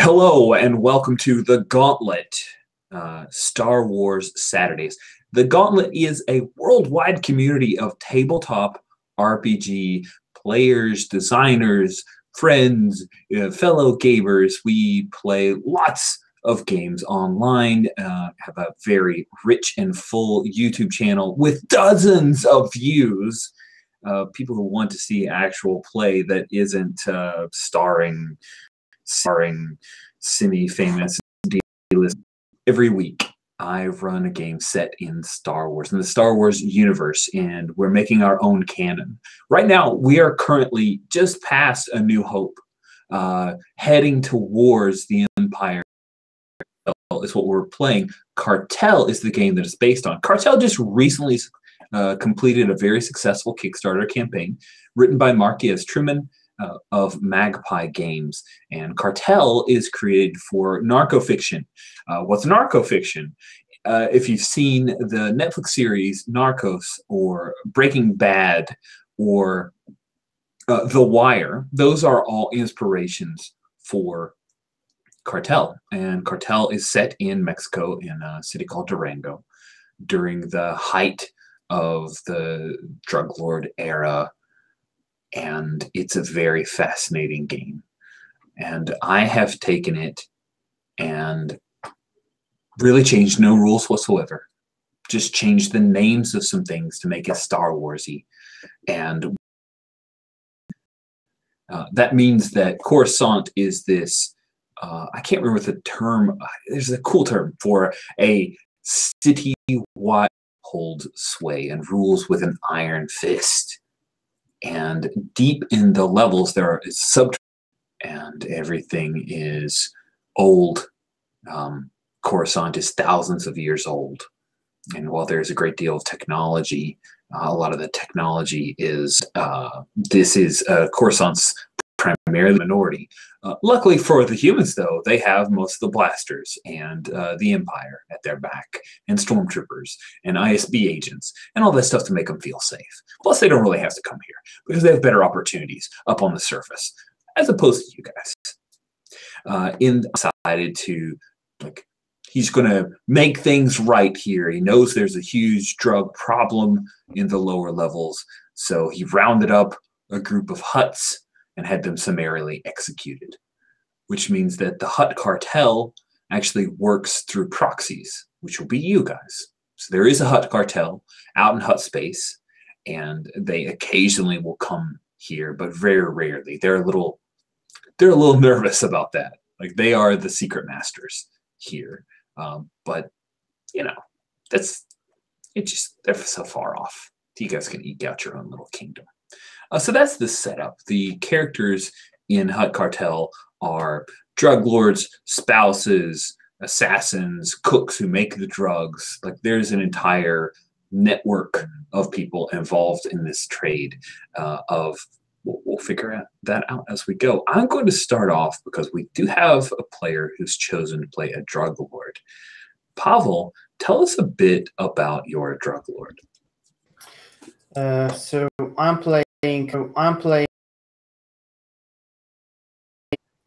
Hello and welcome to The Gauntlet, Star Wars Saturdays. The Gauntlet is a worldwide community of tabletop RPG players, designers, friends, fellow gamers. We play lots of games online, have a very rich and full YouTube channel with dozens of views. People who want to see actual play that isn't starring semi-famous D-list. Every week I run a game set in Star Wars, in the Star Wars universe, and we're making our own canon. Right now, we are currently just past A New Hope, heading towards the Empire is what we're playing. Cartel is the game that it's based on. Cartel just recently completed a very successful Kickstarter campaign written by Mark Diaz Truman, of Magpie Games, and Cartel is created for narco fiction. What's narco fiction? If you've seen the Netflix series Narcos or Breaking Bad or The Wire, those are all inspirations for Cartel. And Cartel is set in Mexico in a city called Durango during the height of the drug lord era. And it's a very fascinating game. And I have taken it and really changed no rules whatsoever. Just changed the names of some things to make it Star Warsy. And that means that Coruscant is this, I can't remember the term, there's a cool term for a city-wide hold sway and rules with an iron fist. And deep in the levels, there are sub, and everything is old. Coruscant is thousands of years old. And while there's a great deal of technology, a lot of the technology is, Coruscant's primarily minority. Luckily for the humans, though, they have most of the blasters and the Empire at their back, and stormtroopers and ISB agents and all that stuff to make them feel safe. Plus, they don't really have to come here because they have better opportunities up on the surface, as opposed to you guys. Decided to, like, he's going to make things right here. He knows there's a huge drug problem in the lower levels, so he rounded up a group of Hutts and had them summarily executed, which means that the Hutt Cartel actually works through proxies, which will be you guys. So there is a Hutt Cartel out in Hutt space, and they occasionally will come here, but very rarely. They're a little nervous about that. Like, they are the secret masters here, but you know, they're so far off. You guys can eke out your own little kingdom. So that's the setup. The characters in Hutt Cartel are drug lords, spouses, assassins, cooks who make the drugs. Like, there's an entire network of people involved in this trade. We'll figure that out as we go. I'm going to start off because we do have a player who's chosen to play a drug lord. Pavel, tell us a bit about your drug lord. So I'm playing. You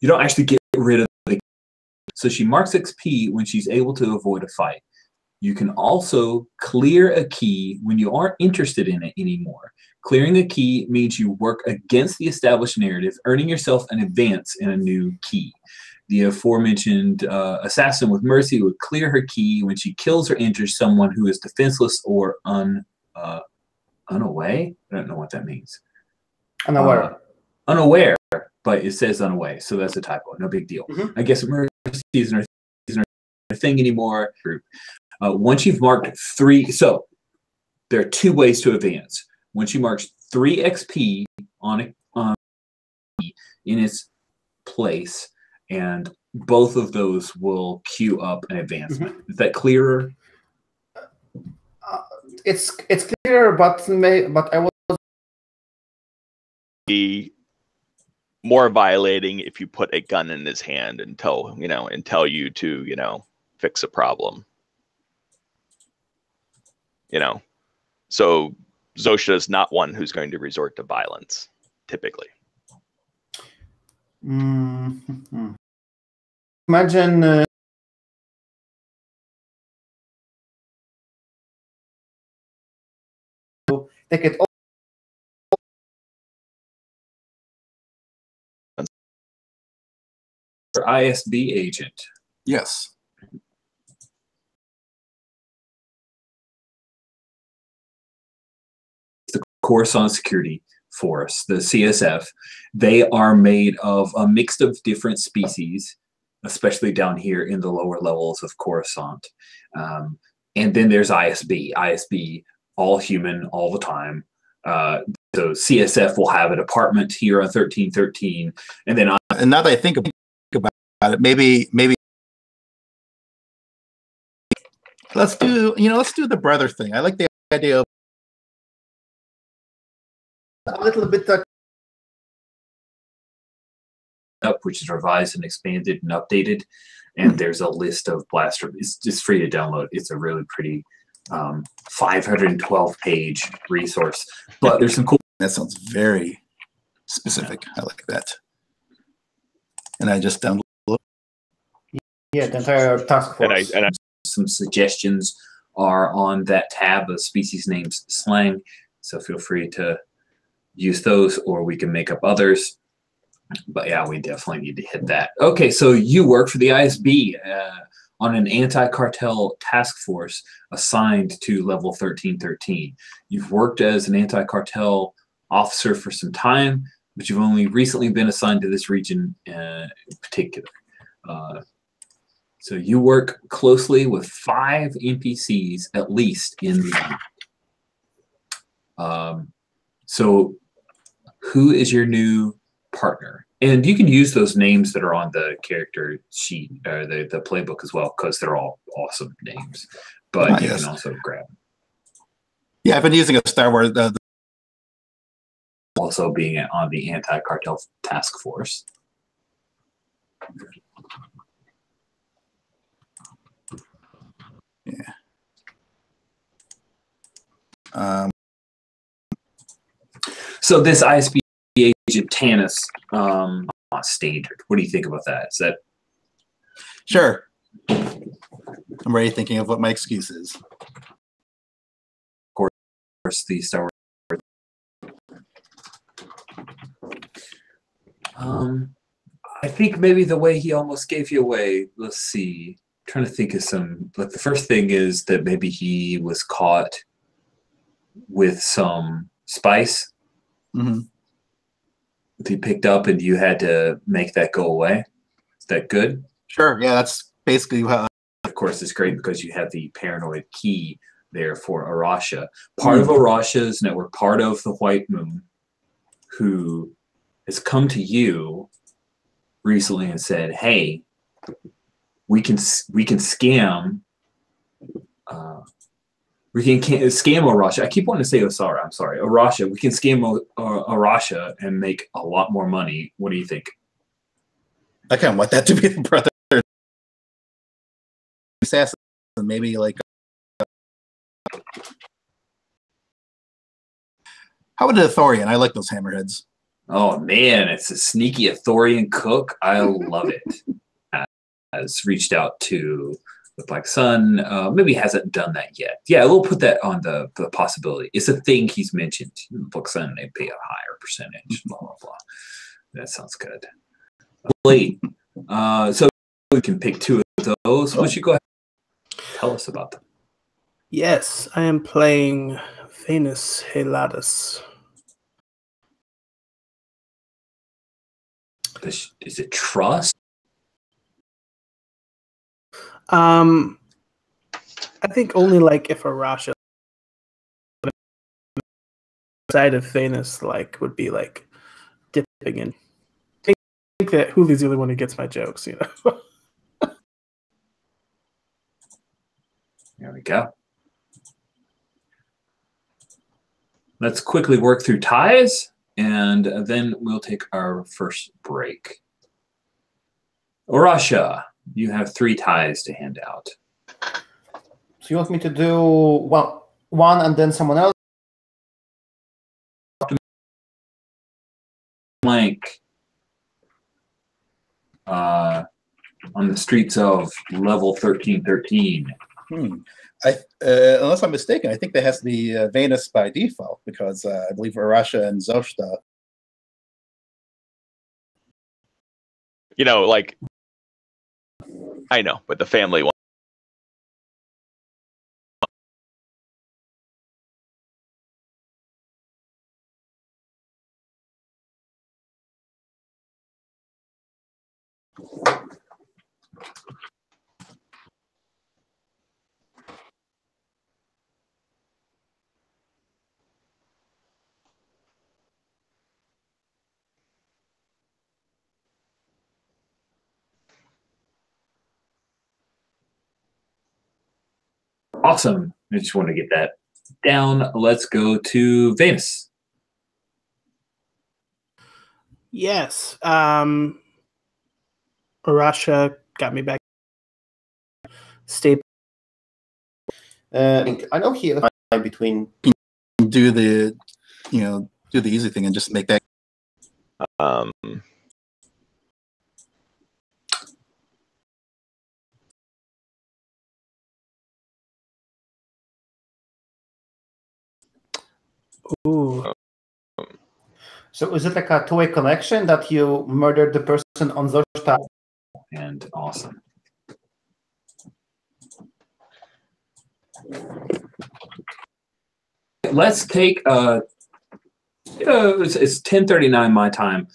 don't actually get rid of the. So she marks XP when she's able to avoid a fight. You can also clear a key when you aren't interested in it anymore. Clearing a key means you work against the established narrative, earning yourself an advance in a new key. The aforementioned assassin with mercy would clear her key when she kills or injures someone who is defenseless or unaware. I don't know what that means. Unaware, but it says unaware, so that's a typo. No big deal. I guess mercy isn't a thing anymore. Once you've marked 3, so there are 2 ways to advance. Once you mark 3 XP on in its place, and both of those will queue up an advancement. Is that clearer? It's clearer, but I will be more violating if you put a gun in his hand and tell you to fix a problem. So Zosha is not one who's going to resort to violence typically. imagine take it ISB agent. Yes. The Coruscant Security Force, the CSF, they are made of a mix of different species, especially down here in the lower levels of Coruscant. And then there's ISB. ISB, all human, all the time. So CSF will have a department here on 1313, and then And now that I think about it, maybe let's do the brother thing. I like the idea of a little bit up, which is revised and expanded and updated, and there's a list of blaster. It's just free to download. It's a really pretty 512-page resource, but there's some cool. That sounds very specific. I like that. And I just download. Yeah, the entire task force. And I Some suggestions are on that tab of species names slang, so feel free to use those, or we can make up others. But yeah, we definitely need to hit that. Okay, so you work for the ISB on an anti-cartel task force assigned to level 1313. You've worked as an anti-cartel officer for some time, but you've only recently been assigned to this region in particular. So you work closely with 5 NPCs at least in the. So who is your new partner? And you can use those names that are on the character sheet or the playbook as well, because they're all awesome names. But you can also grab them. Yeah, I've been using a Star Wars. Also being on the anti-cartel task force. Yeah. So this ISB agent Tanis standard. What do you think about that? Is that Sure. I'm already thinking of what my excuse is. Of course the Star Wars? I think maybe the way he almost gave you away. Let's see. I'm trying to think of some. Like the first thing is that maybe he was caught with some spice. Mm-hmm. He picked up, and you had to make that go away. Is that good? Sure. Yeah, that's basically how. Of course, it's great because you have the paranoid key there for Arasha. Part of Arasha's network, part of the White Moon, who has come to you recently and said, "Hey, we can scam." We can scam Arasha. I keep wanting to say Osara. I'm sorry, Arasha. We can scam Arasha and make a lot more money. What do you think? I kind of want that to be the brother assassin. Maybe like. How about the Thorian? I like those hammerheads. Oh man, it's a sneaky Thorian cook. I love it. Has reached out to the Black Sun. Maybe hasn't done that yet. Yeah, we'll put that on the possibility. It's a thing he's mentioned. The Black Sun, they pay a higher percentage. Blah blah blah. That sounds good. Wait, so we can pick 2 of those. Why don't you go ahead and tell us about them? Yes, I am playing Venus Heladas. Is it trust? I think only like if Arasha side of Venus like would be like dipping in. I think that Huli's the only one who gets my jokes, you know. There we go. Let's quickly work through ties, and then we'll take our first break. Arasha, you have 3 ties to hand out. So you want me to do one and then someone else? Blank. on the streets of level 1313. Unless I'm mistaken, I think that has to be Venus by default because I believe Arasha and Zoshta. You know, like I know, but the family one. Awesome. I just want to get that down. Let's go to Venus. Yes. Russia got me back. Stay. I know he between. Do the, do the easy thing and just make that. Ooh. So is it like a two-way connection that you murdered the person on Zoshta? And awesome. Let's take it's 10:39 my time.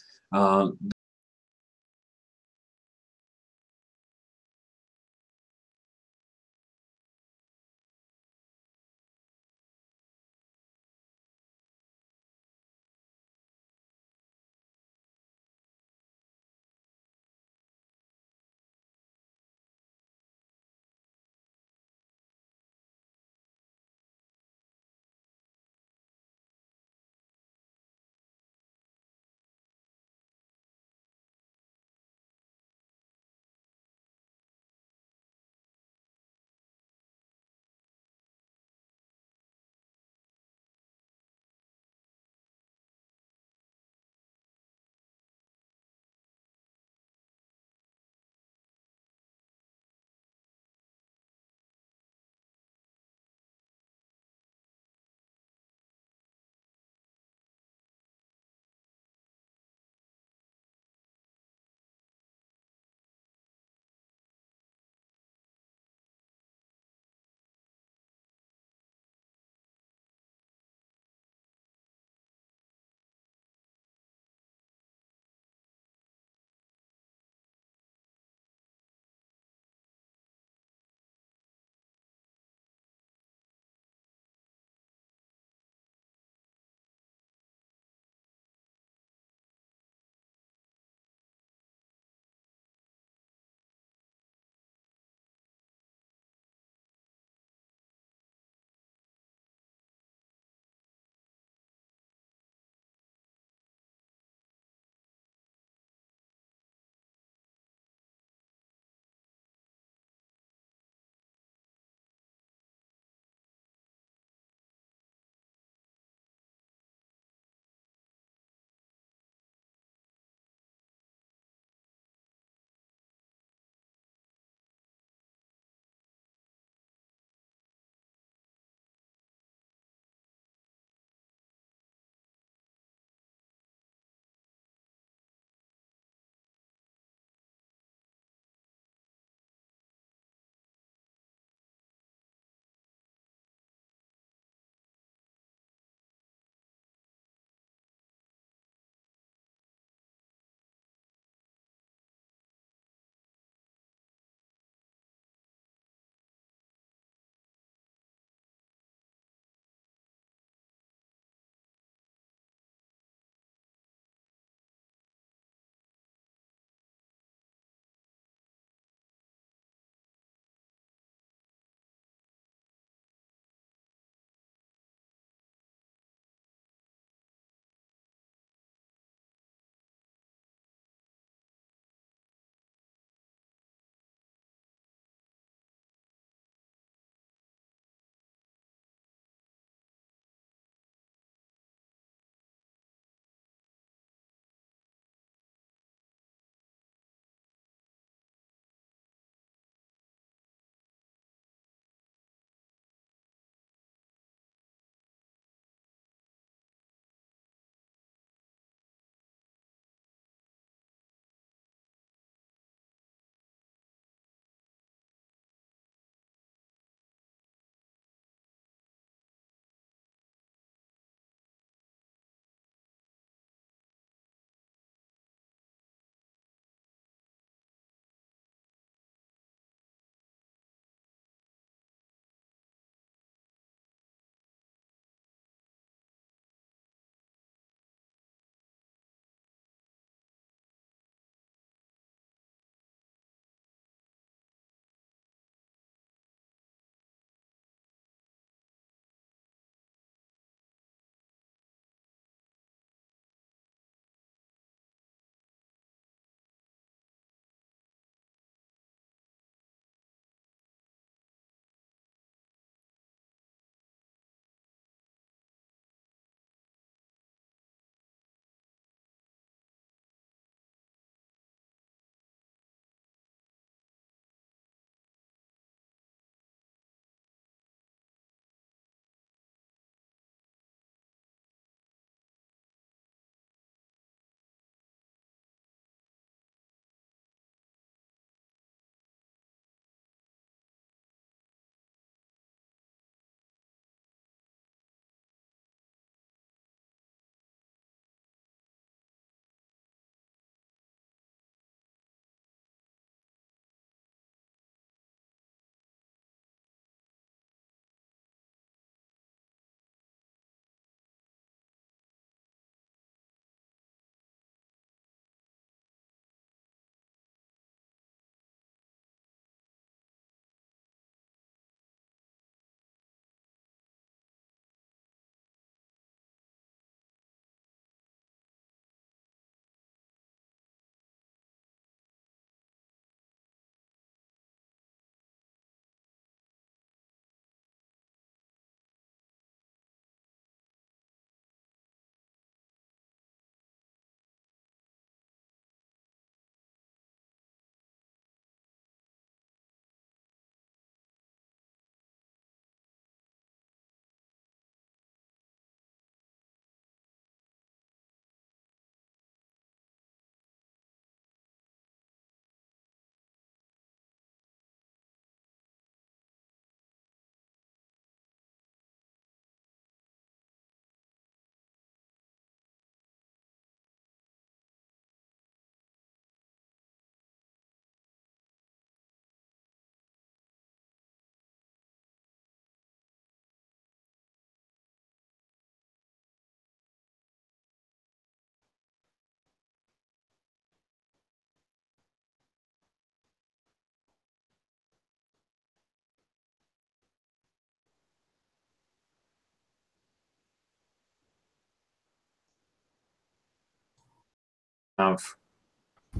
have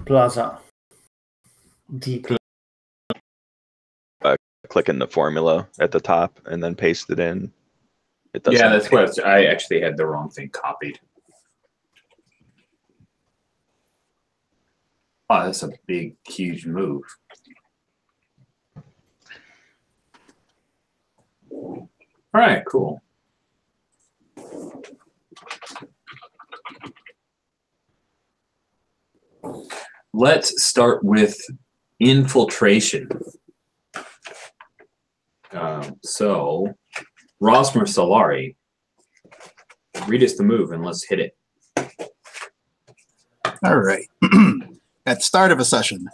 Plaza. Deep. Click in the formula at the top and then paste it in. It doesn't. Yeah, that's what I actually had the wrong thing copied. Oh, that's a big, huge move. All right, cool. Let's start with infiltration. So, Rosmer Solari, read us the move and let's hit it. All right. At the start of a session,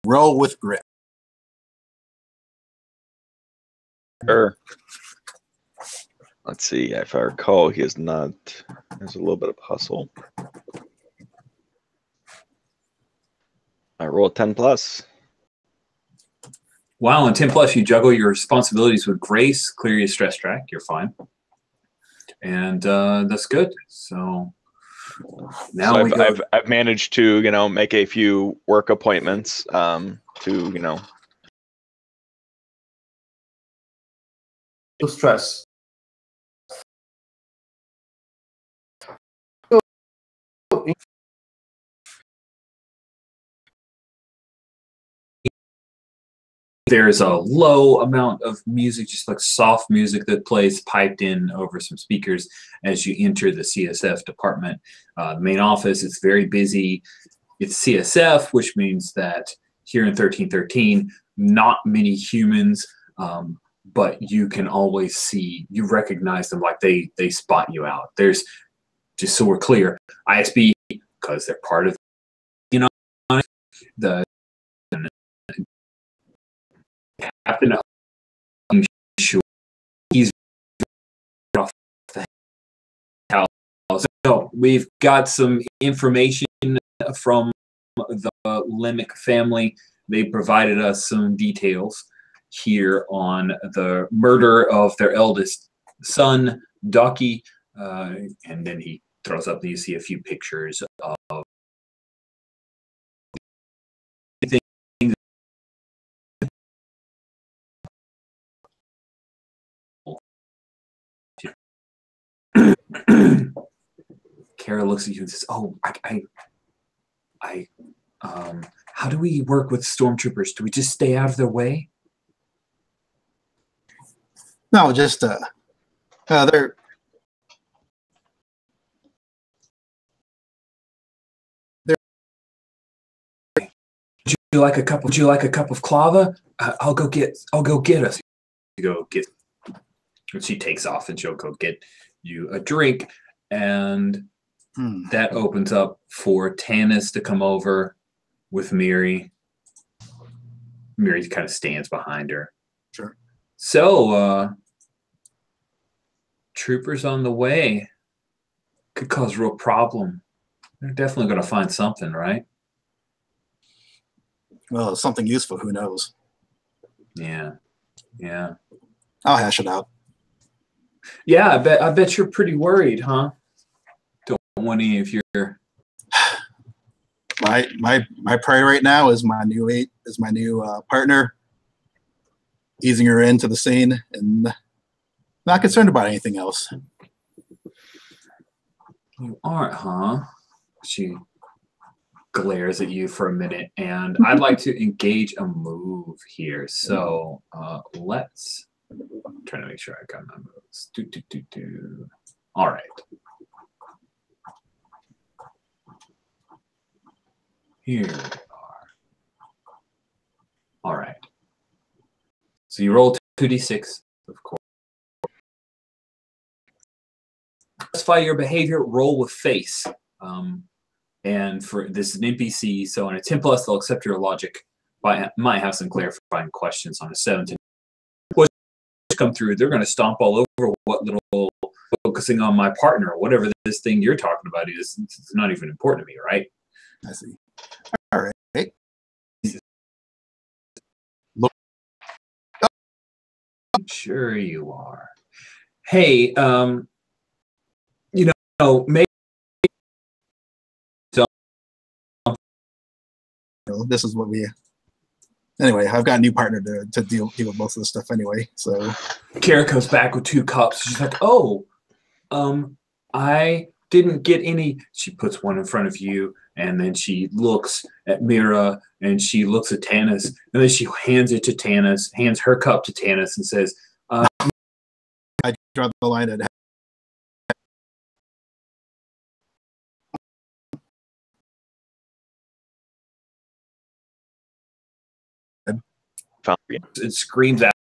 roll with grit. Sure. Let's see. If I recall, he is not. There's a little bit of hustle. I roll 10 plus. Wow, and 10 plus, you juggle your responsibilities with grace, clear your stress track, you're fine. And that's good. So now so I've managed to, make a few work appointments to, To stress. there's a low amount of music, just like soft music that plays piped in over some speakers as you enter the CSF department. The main office, it's very busy. It's CSF, which means that here in 1313, not many humans, but you can always see, you recognize them, like they spot you out. There's, just so we're clear, ISB, because they're part of, the captain of he's off the house. So we've got some information from the Lemick family. They provided us some details here on the murder of their eldest son, Ducky, and then he throws up, and you see a few pictures of Kara looks at you and says, "Oh, how do we work with stormtroopers? Do we just stay out of their way?" No, just they're Would you like a cup? Would you like a cup of clava? I'll go get us. You go get. And she takes off, and she'll go get you a drink, and that opens up for Tanis to come over with Miri. Miri kind of stands behind her. Sure. So, troopers on the way. Could cause real problem. They're definitely going to find something, right? Well, something useful. Who knows? Yeah. I'll hash it out. Yeah, I bet you're pretty worried, huh? Don't want any of your. My priority right now is my new partner, easing her into the scene, and not concerned about anything else. You aren't, huh? She glares at you for a minute, and I'd like to engage a move here. So let's. I'm trying to make sure I got my moves. All right. Here we are. All right. So you roll 2d6, of course. Justify your behavior, roll with face. And for this is an NPC, so on a 10 plus, they'll accept your logic. But might have some clarifying questions on a 17. Come through, they're going to stomp all over what little focusing on my partner, whatever this thing you're talking about is. It's not even important to me, right? I see. All right. Look. Sure you are. Hey, maybe So this is what we. Anyway, I've got a new partner to deal with most of this stuff anyway. So Kara comes back with 2 cups. She's like, "Oh, I didn't get any." She puts one in front of you, and then she looks at Mira, and she looks at Tanis, and then she hands it to Tanis, hands her cup to Tanis, and says, I draw the line at. it screams out